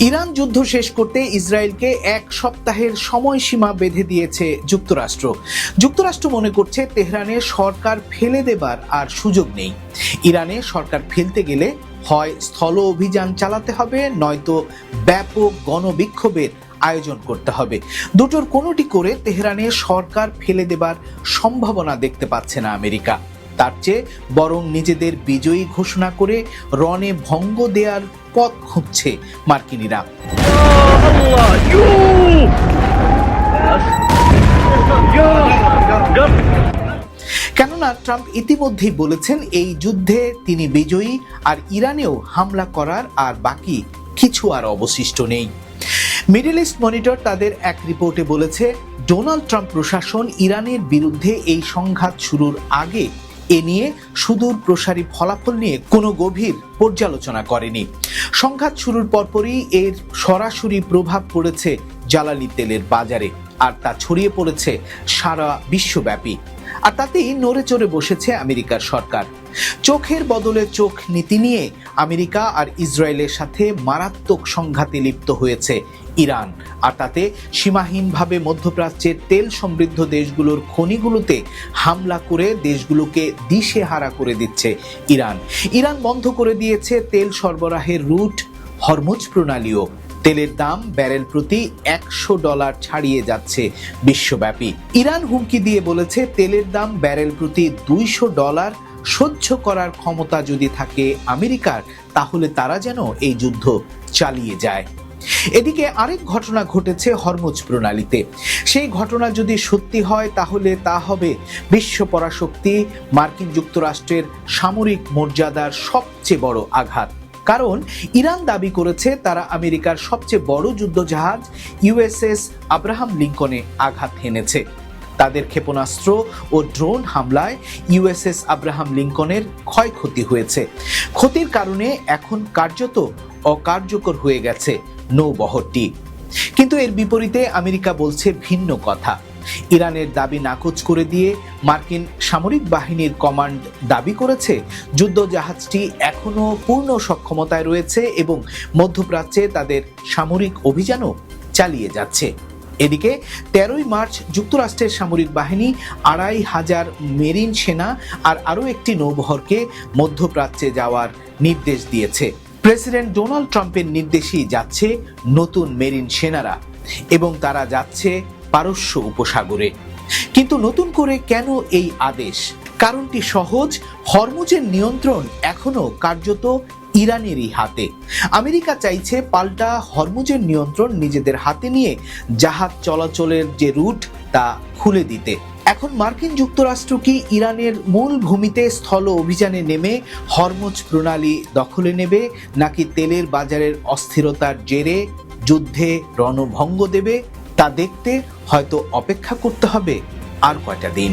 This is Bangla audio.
ইরান যুদ্ধ শেষ করতে ইসরায়েলকে এক সপ্তাহের সময়সীমা বেঁধে দিয়েছে যুক্তরাষ্ট্র। যুক্তরাষ্ট্র মনে করছে তেহরানে সরকার ফেলে দেবার আর সুযোগ নেই। ইরানে সরকার ফেলতে গেলে হয় স্থল অভিযান চালাতে হবে, নয়তো ব্যাপক গণবিক্ষোভের আয়োজন করতে হবে। দুটোর কোনোটি করে তেহরানে সরকার ফেলে দেবার সম্ভাবনা দেখতে পাচ্ছে না আমেরিকা। তার চেয়ে বরং নিজেদের বিজয়ী ঘোষণা করে রণে ভঙ্গ দেওয়ার পথ খুঁজছে মার্কিনিরা। কেননা ট্রাম্প ইতিমধ্যেই বলেছেন এই যুদ্ধে তিনি বিজয়ী, আর ইরানেও হামলা করার আর বাকি কিছু আর অবশিষ্ট নেই। মিডল ইস্ট মনিটর তাদের এক রিপোর্টে বলেছে, ডোনাল্ড ট্রাম্প প্রশাসন ইরানের বিরুদ্ধে এই সংঘাত শুরুর আগে এ নিয়ে সুদূর প্রসারী ফলাফল নিয়ে কোনো গভীর পর্যালোচনা করেনি। সংঘাত শুরুর পরপরই এর সরাসরি প্রভাব পড়েছে জ্বালানি তেলের বাজারে, আর তা ছড়িয়ে পড়েছে সারা বিশ্বব্যাপী। আর তাতেই নড়ে চড়ে বসেছে আমেরিকার সরকার। চোখের বদলে চোখ নীতি নিয়ে আমেরিকা আর ইসরায়েলের সাথে মারাত্মক সংঘাতে লিপ্ত হয়েছে ইরান, আর তাতে সীমাহীনভাবে মধ্যপ্রাচ্যের তেল সমৃদ্ধ দেশগুলোর খনিগুলোতে হামলা করে দেশগুলোকে দিশেহারা করে দিচ্ছে ইরান। ইরান বন্ধ করে দিয়েছে তেল সরবরাহের রুট হরমুজ প্রণালীও। তেলের দাম ব্যারেল প্রতি $100 ছাড়িয়ে যাচ্ছে বিশ্বব্যাপী। ইরান হুমকি দিয়ে বলেছে, তেলের দাম ব্যারেল প্রতি $200 সহ্য করার ক্ষমতা যদি থাকে আমেরিকার, তাহলে তারা যেন এই যুদ্ধ চালিয়ে যায়। এদিকে আরেক ঘটনা ঘটেছে হরমুজ প্রণালীতে। সেই ঘটনা যদি সত্যি হয়, তাহলে তা হবে বিশ্ব পরাশক্তি মার্কিন যুক্তরাষ্ট্রের সামরিক মর্যাদার সবচেয়ে বড় আঘাত। কারণ ইরান দাবি করেছে তারা আমেরিকার সবচেয়ে বড় যুদ্ধজাহাজ USS আব্রাহাম লিঙ্কনে আঘাত হেনেছে। তাদের ক্ষেপণাস্ত্র ও ড্রোন হামলায় USS আব্রাহাম লিঙ্কনের ক্ষয়ক্ষতি হয়েছে। ক্ষতির কারণে এখন কার্যত অকার্যকর হয়ে গেছে নৌবহরটি। কিন্তু এর বিপরীতে আমেরিকা বলছে ভিন্ন কথা। ইরানের দাবি নাকচ করে দিয়ে মার্কিন সামরিক বাহিনীর কমান্ড দাবি করেছে যুদ্ধজাহাজটি এখনো পূর্ণ সক্ষমতায় রয়েছে এবং মধ্যপ্রাচ্যে তাদের সামরিক অভিযানও চালিয়ে যাচ্ছে। এদিকে 13ই মার্চ যুক্তরাষ্ট্রের সামরিক বাহিনী 2500 মেরিন সেনা আর আরও একটি নৌবহরকে মধ্যপ্রাচ্যে যাওয়ার নির্দেশ দিয়েছে। প্রেসিডেন্ট ডোনাল্ড ট্রাম্পের নির্দেশেই যাচ্ছে নতুন মেরিন সেনারা, এবং তারা যাচ্ছে পারস্য উপসাগরে। কিন্তু নতুন করে কেন এই আদেশ? কারণটি সহজ, হরমুজের নিয়ন্ত্রণ এখনো কার্যত ইরানেরই হাতে। আমেরিকা চাইছে পাল্টা হরমুজের নিয়ন্ত্রণ নিজেদের হাতে নিয়ে জাহাজ চলাচলের যে রুট তা খুলে দিতে। এখন মার্কিন যুক্তরাষ্ট্র কি ইরানের মূল ভূমিতে স্থল অভিযানে নেমে হরমুজ প্রণালী দখলে নেবে, নাকি তেলের বাজারের অস্থিরতার জেরে যুদ্ধে রণভঙ্গ দেবে? তা দেখতে হয়তো অপেক্ষা করতে হবে আর কয়টা দিন।